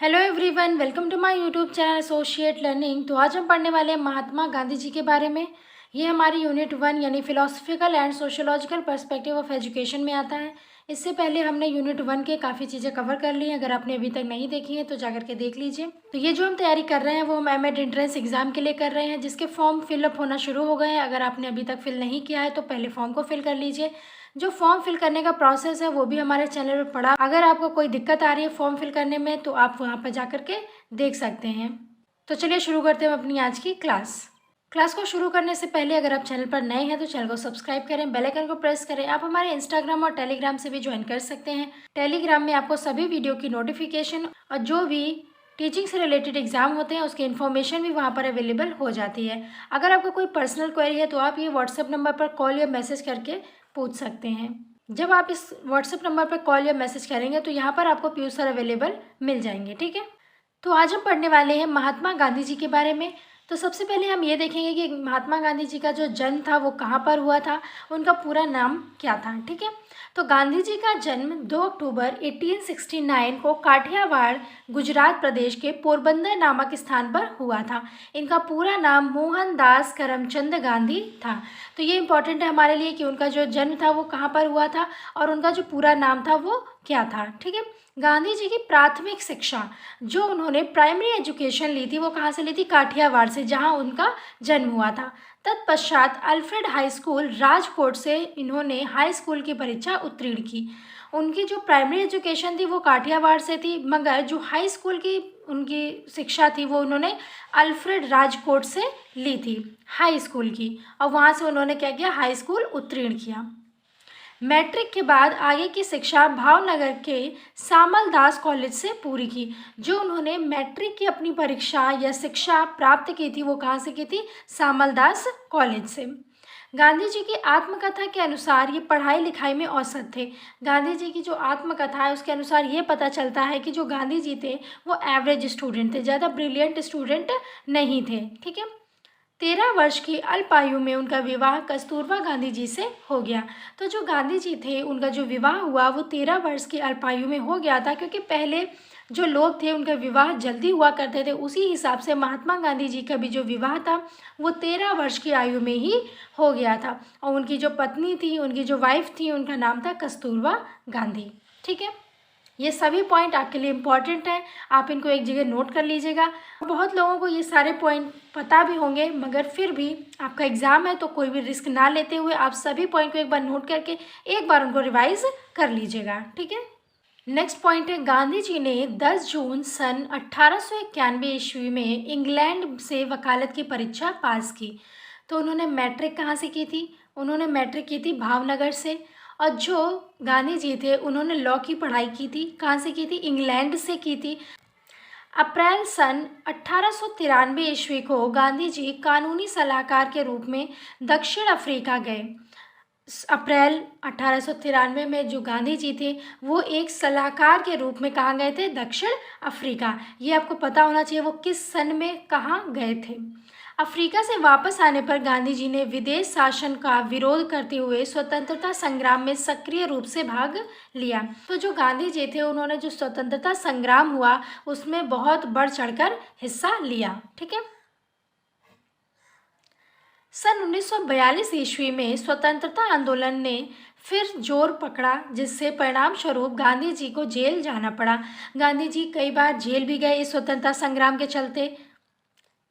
Hello everyone, welcome to my YouTube channel associate learning. तो आज हम पढ़ने वाले हैं महात्मा गांधी जी के बारे में। ये हमारी यूनिट 1 यानी philosophical and sociological perspective of education में आता है। इससे पहले हमने यूनिट 1 के काफ़ी चीज़ें कवर कर ली हैं। अगर आपने अभी तक नहीं देखी हैं तो जाकर के देख लीजिए। तो ये जो हम तैयारी कर रहे हैं वो हम एमएड एंट्रेंस एग्जाम के लिए कर रहे हैं, जिसके फॉर्म फिलअप होना शुरू हो गए हैं। अगर आपने अभी तक फिल नहीं किया है तो पहले फॉर्म को फिल कर लीजिए। जो फॉर्म फिल करने का प्रोसेस है वो भी हमारे चैनल पर पड़ा। अगर आपको कोई दिक्कत आ रही है फॉर्म फिल करने में तो आप वहाँ पर जाकर के देख सकते हैं। तो चलिए शुरू करते हैं अपनी आज की क्लास को शुरू करने से पहले अगर आप चैनल पर नए हैं तो चैनल को सब्सक्राइब करें, बेल आइकन को प्रेस करें। आप हमारे इंस्टाग्राम और टेलीग्राम से भी ज्वाइन कर सकते हैं। टेलीग्राम में आपको सभी वीडियो की नोटिफिकेशन और जो भी टीचिंग से रिलेटेड एग्जाम होते हैं उसकी इन्फॉर्मेशन भी वहाँ पर अवेलेबल हो जाती है। अगर आपको कोई पर्सनल क्वेरी है तो आप ये व्हाट्सएप नंबर पर कॉल या मैसेज करके पूछ सकते हैं। जब आप इस व्हाट्सएप नंबर पर कॉल या मैसेज करेंगे तो यहाँ पर आपको पीयूष सर अवेलेबल मिल जाएंगे, ठीक है। तो आज हम पढ़ने वाले हैं महात्मा गांधी जी के बारे में। तो सबसे पहले हम ये देखेंगे कि महात्मा गांधी जी का जो जन्म था वो कहाँ पर हुआ था, उनका पूरा नाम क्या था, ठीक है। तो गांधी जी का जन्म 2 अक्टूबर 1869 को काठियावाड़ गुजरात प्रदेश के पोरबंदर नामक स्थान पर हुआ था। इनका पूरा नाम मोहनदास करमचंद गांधी था। तो ये इम्पोर्टेंट है हमारे लिए कि उनका जो जन्म था वो कहाँ पर हुआ था और उनका जो पूरा नाम था वो क्या था, ठीक है। गांधी जी की प्राथमिक शिक्षा जो उन्होंने प्राइमरी एजुकेशन ली थी वो कहाँ से ली थी? काठियावाड़ से, जहाँ उनका जन्म हुआ था। तत्पश्चात अल्फ्रेड हाई स्कूल राजकोट से इन्होंने हाई स्कूल की परीक्षा उत्तीर्ण की। उनकी जो प्राइमरी एजुकेशन थी वो काठियावाड़ से थी, मगर जो हाई स्कूल की उनकी शिक्षा थी वो उन्होंने अल्फ्रेड राजकोट से ली थी, हाई स्कूल की, और वहाँ से उन्होंने क्या किया? हाई स्कूल उत्तीर्ण किया। मैट्रिक के बाद आगे की शिक्षा भावनगर के सामल दास कॉलेज से पूरी की। जो उन्होंने मैट्रिक की अपनी परीक्षा या शिक्षा प्राप्त की थी वो कहाँ से की थी? सामल दास कॉलेज से। गांधी जी की आत्मकथा के अनुसार ये पढ़ाई लिखाई में औसत थे। गांधी जी की जो आत्मकथा है उसके अनुसार ये पता चलता है कि जो गांधी जी थे वो एवरेज स्टूडेंट थे, ज़्यादा ब्रिलियंट स्टूडेंट नहीं थे, ठीक है। 13 वर्ष की अल्प आयु में उनका विवाह कस्तूरबा गांधी जी से हो गया। तो जो गांधी जी थे उनका जो विवाह हुआ वो 13 वर्ष की अल्प आयु में हो गया था, क्योंकि पहले जो लोग थे उनका विवाह जल्दी हुआ करते थे। उसी हिसाब से महात्मा गांधी जी का भी जो विवाह था वो 13 वर्ष की आयु में ही हो गया था। और उनकी जो पत्नी थी, उनकी जो वाइफ थी, उनका नाम था कस्तूरबा गांधी, ठीक है। ये सभी पॉइंट आपके लिए इम्पॉर्टेंट हैं, आप इनको एक जगह नोट कर लीजिएगा। बहुत लोगों को ये सारे पॉइंट पता भी होंगे, मगर फिर भी आपका एग्ज़ाम है तो कोई भी रिस्क ना लेते हुए आप सभी पॉइंट को एक बार नोट करके एक बार उनको रिवाइज कर लीजिएगा, ठीक है। नेक्स्ट पॉइंट है, गांधी जी ने 10 जून सन 1891 ईस्वी में इंग्लैंड से वकालत की परीक्षा पास की। तो उन्होंने मैट्रिक कहाँ से की थी? उन्होंने मैट्रिक की थी भावनगर से। और जो गांधी जी थे उन्होंने लॉ की पढ़ाई की थी, कहाँ से की थी? इंग्लैंड से की थी। अप्रैल सन 1893 ईस्वी को गांधी जी कानूनी सलाहकार के रूप में दक्षिण अफ्रीका गए। अप्रैल 1893 में जो गांधी जी थे वो एक सलाहकार के रूप में कहाँ गए थे? दक्षिण अफ्रीका। ये आपको पता होना चाहिए वो किस सन में कहाँ गए थे। अफ्रीका से वापस आने पर गांधी जी ने विदेश शासन का विरोध करते हुए स्वतंत्रता संग्राम में सक्रिय रूप से भाग लिया। तो जो गांधी जी थे उन्होंने जो स्वतंत्रता संग्राम हुआ उसमें बहुत बढ़ चढ़कर हिस्सा लिया, ठीक है। सन 1942 ईस्वी में स्वतंत्रता आंदोलन ने फिर जोर पकड़ा, जिससे परिणाम स्वरूप गांधी जी को जेल जाना पड़ा। गांधी जी कई बार जेल भी गए इस स्वतंत्रता संग्राम के चलते।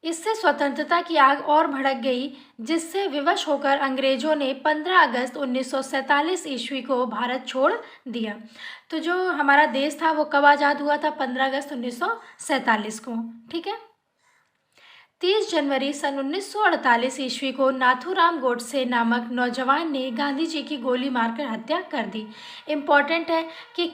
इससे स्वतंत्रता की आग और भड़क गई, जिससे विवश होकर अंग्रेजों ने 15 अगस्त 1947 ईस्वी को भारत छोड़ दिया। तो जो हमारा देश था वो कब आज़ाद हुआ था? 15 अगस्त 1947 को, ठीक है। 30 जनवरी सन 1948 ईस्वी को नाथूराम गोडसे नामक नौजवान ने गांधी जी की गोली मारकर हत्या कर दी। इम्पॉर्टेंट है कि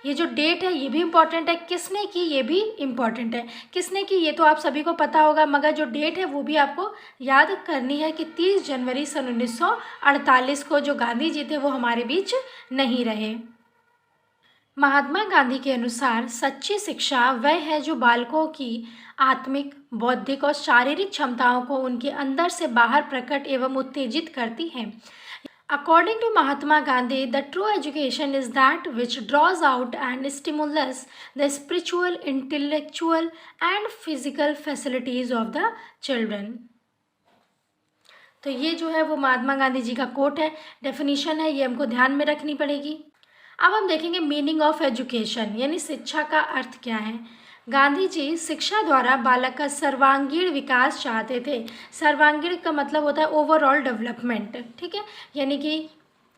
ये जो डेट है ये भी इम्पॉर्टेंट है, किसने की ये भी इम्पॉर्टेंट है। किसने की ये तो आप सभी को पता होगा, मगर जो डेट है वो भी आपको याद करनी है कि 30 जनवरी सन 1948 को जो गांधी जी थे वो हमारे बीच नहीं रहे। महात्मा गांधी के अनुसार सच्ची शिक्षा वह है जो बालकों की आत्मिक, बौद्धिक और शारीरिक क्षमताओं को उनके अंदर से बाहर प्रकट एवं उत्तेजित करती है। According to Mahatma Gandhi, the true education is that which draws out and stimulates the spiritual, intellectual and physical facilities of the children. तो ये जो है वो महात्मा गांधी जी का कोट है, डेफिनेशन है, ये हमको ध्यान में रखनी पड़ेगी। अब हम देखेंगे मीनिंग ऑफ एजुकेशन, यानी शिक्षा का अर्थ क्या है। गांधी जी शिक्षा द्वारा बालक का सर्वांगीण विकास चाहते थे। सर्वांगीण का मतलब होता है ओवरऑल डेवलपमेंट, ठीक है, यानी कि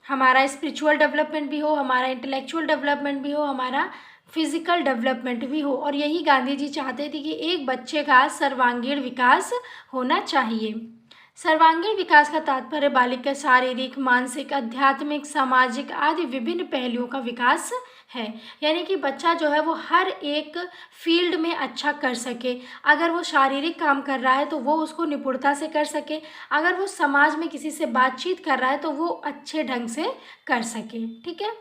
हमारा स्पिरिचुअल डेवलपमेंट भी हो, हमारा इंटेलेक्चुअल डेवलपमेंट भी हो, हमारा फिजिकल डेवलपमेंट भी हो, और यही गांधी जी चाहते थे कि एक बच्चे का सर्वांगीण विकास होना चाहिए। सर्वांगीण विकास का तात्पर्य बालिका के शारीरिक, मानसिक, आध्यात्मिक, सामाजिक आदि विभिन्न पहलुओं का विकास है, यानी कि बच्चा जो है वो हर एक फील्ड में अच्छा कर सके। अगर वो शारीरिक काम कर रहा है तो वो उसको निपुणता से कर सके, अगर वो समाज में किसी से बातचीत कर रहा है तो वो अच्छे ढंग से कर सके, ठीक है।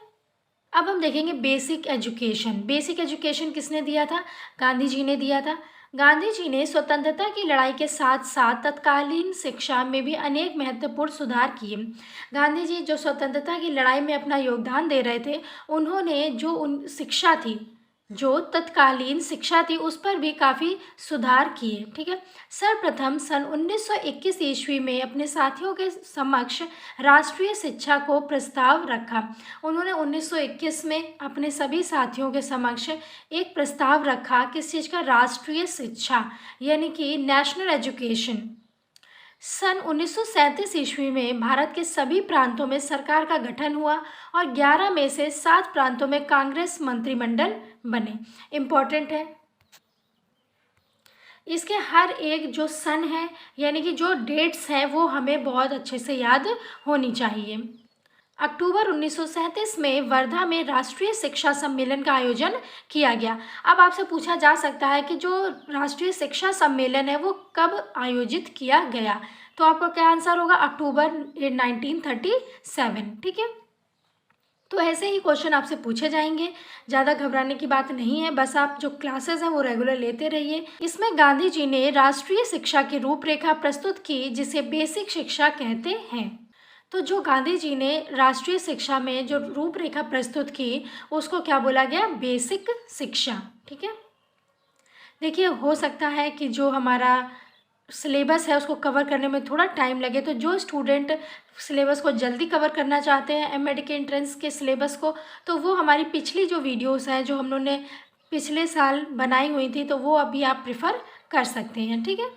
अब हम देखेंगे बेसिक एजुकेशन। बेसिक एजुकेशन किसने दिया था? गांधी जी ने दिया था। गांधी जी ने स्वतंत्रता की लड़ाई के साथ साथ तत्कालीन शिक्षा में भी अनेक महत्वपूर्ण सुधार किए। गांधी जी जो स्वतंत्रता की लड़ाई में अपना योगदान दे रहे थे, उन्होंने जो शिक्षा थी, जो तत्कालीन शिक्षा थी, उस पर भी काफ़ी सुधार किए, ठीक है। सर्वप्रथम सन 1921 ईस्वी में अपने साथियों के समक्ष राष्ट्रीय शिक्षा को प्रस्ताव रखा। उन्होंने 1921 में अपने सभी साथियों के समक्ष एक प्रस्ताव रखा, किस चीज़ का? राष्ट्रीय शिक्षा, यानी कि नेशनल एजुकेशन। सन 1937 ईस्वी में भारत के सभी प्रांतों में सरकार का गठन हुआ और 11 में से 7 प्रांतों में कांग्रेस मंत्रिमंडल बने। इम्पोर्टेंट है, इसके हर एक जो सन है, यानी कि जो डेट्स हैं, वो हमें बहुत अच्छे से याद होनी चाहिए। अक्टूबर 1937 में वर्धा में राष्ट्रीय शिक्षा सम्मेलन का आयोजन किया गया। अब आपसे पूछा जा सकता है कि जो राष्ट्रीय शिक्षा सम्मेलन है वो कब आयोजित किया गया, तो आपका क्या आंसर होगा? अक्टूबर 1937, ठीक है। तो ऐसे ही क्वेश्चन आपसे पूछे जाएंगे, ज़्यादा घबराने की बात नहीं है, बस आप जो क्लासेस हैं वो रेगुलर लेते रहिए। इसमें गांधी जी ने राष्ट्रीय शिक्षा की रूपरेखा प्रस्तुत की, जिसे बेसिक शिक्षा कहते हैं। तो जो गांधी जी ने राष्ट्रीय शिक्षा में जो रूपरेखा प्रस्तुत की, उसको क्या बोला गया? बेसिक शिक्षा, ठीक है। देखिए, हो सकता है कि जो हमारा सिलेबस है उसको कवर करने में थोड़ा टाइम लगे, तो जो स्टूडेंट सिलेबस को जल्दी कवर करना चाहते हैं, एमएड के एंट्रेंस के सिलेबस को, तो वो हमारी पिछली जो वीडियोस हैं जो हम लोगों ने पिछले साल बनाई हुई थी, तो वो अभी आप प्रिफर कर सकते हैं, ठीक है।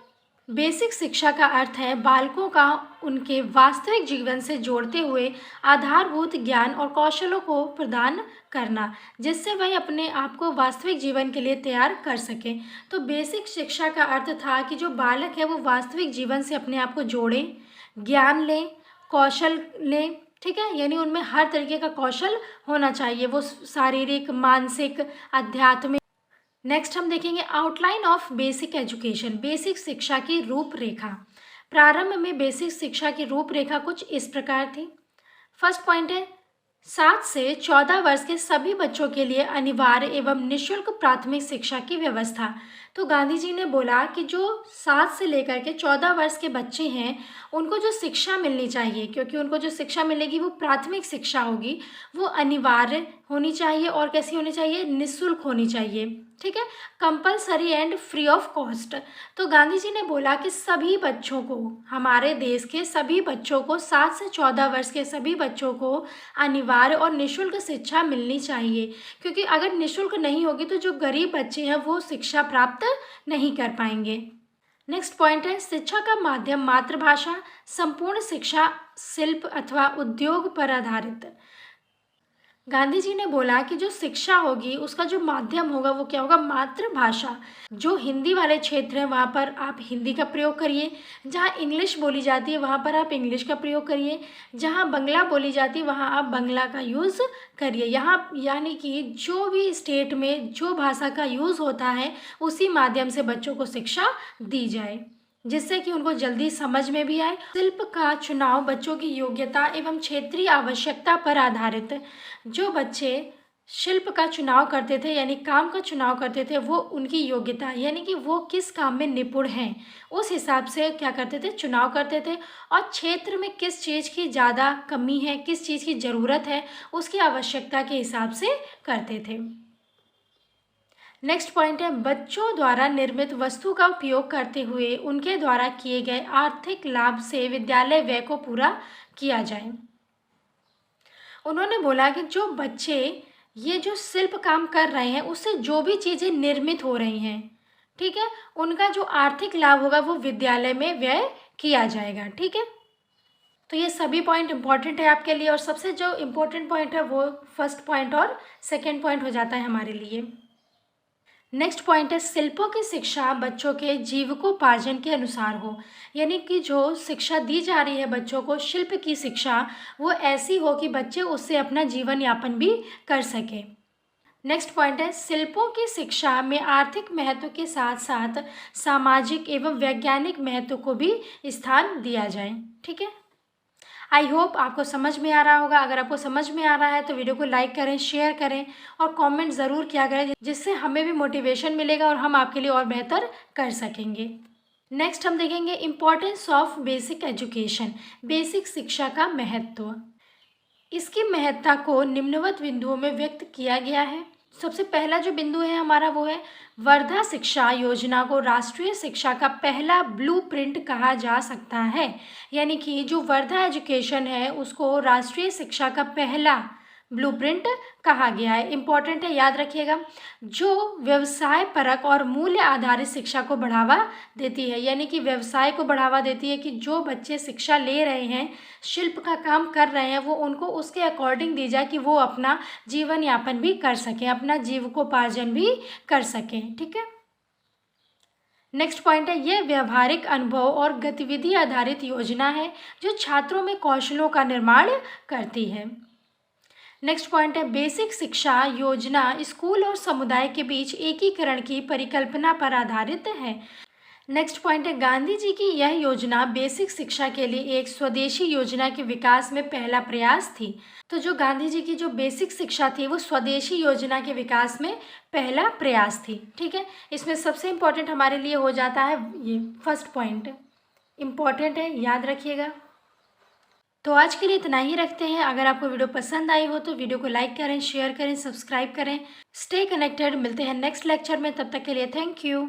बेसिक शिक्षा का अर्थ है बालकों का उनके वास्तविक जीवन से जोड़ते हुए आधारभूत ज्ञान और कौशलों को प्रदान करना, जिससे वह अपने आप को वास्तविक जीवन के लिए तैयार कर सकें। तो बेसिक शिक्षा का अर्थ था कि जो बालक है वो वास्तविक जीवन से अपने आप को जोड़े, ज्ञान लें, कौशल लें, ठीक है, यानी उनमें हर तरीके का कौशल होना चाहिए, वो शारीरिक, मानसिक, आध्यात्मिक। नेक्स्ट हम देखेंगे outline of basic education. Basic शिक्षा की रूपरेखा। प्रारंभ में बेसिक शिक्षा की रूपरेखा कुछ इस प्रकार थी। फर्स्ट पॉइंट है 7 से 14 वर्ष के सभी बच्चों के लिए अनिवार्य एवं निःशुल्क प्राथमिक शिक्षा की व्यवस्था। तो गांधी जी ने बोला कि जो 7 से लेकर के 14 वर्ष के बच्चे हैं उनको जो शिक्षा मिलनी चाहिए, क्योंकि उनको जो शिक्षा मिलेगी वो प्राथमिक शिक्षा होगी, वो अनिवार्य होनी चाहिए और कैसी होनी चाहिए? निःशुल्क होनी चाहिए, ठीक है, compulsory and free of cost. तो गांधी जी ने बोला कि सभी बच्चों को, हमारे देश के सभी बच्चों को, 7 से 14 वर्ष के सभी बच्चों को अनिवार्य और निःशुल्क शिक्षा मिलनी चाहिए, क्योंकि अगर निःशुल्क नहीं होगी तो जो गरीब बच्चे हैं वो शिक्षा प्राप्त नहीं कर पाएंगे। नेक्स्ट पॉइंट है शिक्षा का माध्यम मातृभाषा, संपूर्ण शिक्षा शिल्प अथवा उद्योग पर आधारित। गांधी जी ने बोला कि जो शिक्षा होगी उसका जो माध्यम होगा वो क्या होगा? मातृभाषा। जो हिंदी वाले क्षेत्र हैं वहाँ पर आप हिंदी का प्रयोग करिए, जहाँ इंग्लिश बोली जाती है वहाँ पर आप इंग्लिश का प्रयोग करिए, जहाँ बंगला बोली जाती है वहाँ आप बंगला का यूज़ करिए। यहाँ यानी कि जो भी स्टेट में जो भाषा का यूज़ होता है उसी माध्यम से बच्चों को शिक्षा दी जाए, जिससे कि उनको जल्दी समझ में भी आए। शिल्प का चुनाव बच्चों की योग्यता एवं क्षेत्रीय आवश्यकता पर आधारित। जो बच्चे शिल्प का चुनाव करते थे यानी काम का चुनाव करते थे, वो उनकी योग्यता यानी कि वो किस काम में निपुण हैं उस हिसाब से क्या करते थे, चुनाव करते थे। और क्षेत्र में किस चीज़ की ज़्यादा कमी है, किस चीज़ की ज़रूरत है, उसकी आवश्यकता के हिसाब से करते थे। नेक्स्ट पॉइंट है, बच्चों द्वारा निर्मित वस्तु का उपयोग करते हुए उनके द्वारा किए गए आर्थिक लाभ से विद्यालय व्यय को पूरा किया जाए। उन्होंने बोला कि जो बच्चे ये जो शिल्प काम कर रहे हैं उससे जो भी चीज़ें निर्मित हो रही हैं, ठीक है, उनका जो आर्थिक लाभ होगा वो विद्यालय में व्यय किया जाएगा। ठीक है, तो ये सभी पॉइंट इंपॉर्टेंट है आपके लिए, और सबसे जो इम्पोर्टेंट पॉइंट है वो फर्स्ट पॉइंट और सेकेंड पॉइंट हो जाता है हमारे लिए। नेक्स्ट पॉइंट है, शिल्पों की शिक्षा बच्चों के जीविकोपार्जन के अनुसार हो, यानी कि जो शिक्षा दी जा रही है बच्चों को, शिल्प की शिक्षा, वो ऐसी हो कि बच्चे उससे अपना जीवन यापन भी कर सकें। नेक्स्ट पॉइंट है, शिल्पों की शिक्षा में आर्थिक महत्व के साथ साथ सामाजिक एवं वैज्ञानिक महत्व को भी स्थान दिया जाए। ठीक है, आई होप आपको समझ में आ रहा होगा। अगर आपको समझ में आ रहा है तो वीडियो को लाइक करें, शेयर करें और कमेंट ज़रूर किया करें, जिससे हमें भी मोटिवेशन मिलेगा और हम आपके लिए और बेहतर कर सकेंगे। नेक्स्ट हम देखेंगे importance of basic education, basic शिक्षा का महत्व। इसकी महत्ता को निम्नवत बिंदुओं में व्यक्त किया गया है। सबसे पहला जो बिंदु है हमारा वो है, वर्धा शिक्षा योजना को राष्ट्रीय शिक्षा का पहला ब्लूप्रिंट कहा जा सकता है। यानी कि जो वर्धा एजुकेशन है उसको राष्ट्रीय शिक्षा का पहला ब्लूप्रिंट कहा गया है। इम्पॉर्टेंट है, याद रखिएगा। जो व्यवसाय परक और मूल्य आधारित शिक्षा को बढ़ावा देती है, यानी कि व्यवसाय को बढ़ावा देती है कि जो बच्चे शिक्षा ले रहे हैं, शिल्प का काम कर रहे हैं, वो उनको उसके अकॉर्डिंग दी जाए कि वो अपना जीवन यापन भी कर सकें, अपना जीविकोपार्जन भी कर सकें। ठीक है, नेक्स्ट पॉइंट है, ये व्यवहारिक अनुभव और गतिविधि आधारित योजना है जो छात्रों में कौशलों का निर्माण करती है। नेक्स्ट पॉइंट है, बेसिक शिक्षा योजना स्कूल और समुदाय के बीच एकीकरण की परिकल्पना पर आधारित है। नेक्स्ट पॉइंट है, गांधी जी की यह योजना बेसिक शिक्षा के लिए एक स्वदेशी योजना के विकास में पहला प्रयास थी। तो जो गांधी जी की जो बेसिक शिक्षा थी वो स्वदेशी योजना के विकास में पहला प्रयास थी। ठीक है, इसमें सबसे इम्पोर्टेंट हमारे लिए हो जाता है ये फर्स्ट पॉइंट, इम्पॉर्टेंट है, याद रखिएगा। तो आज के लिए इतना ही रखते हैं। अगर आपको वीडियो पसंद आई हो तो वीडियो को लाइक करें, शेयर करें, सब्सक्राइब करें। स्टे कनेक्टेड, मिलते हैं नेक्स्ट लेक्चर में, तब तक के लिए थैंक यू।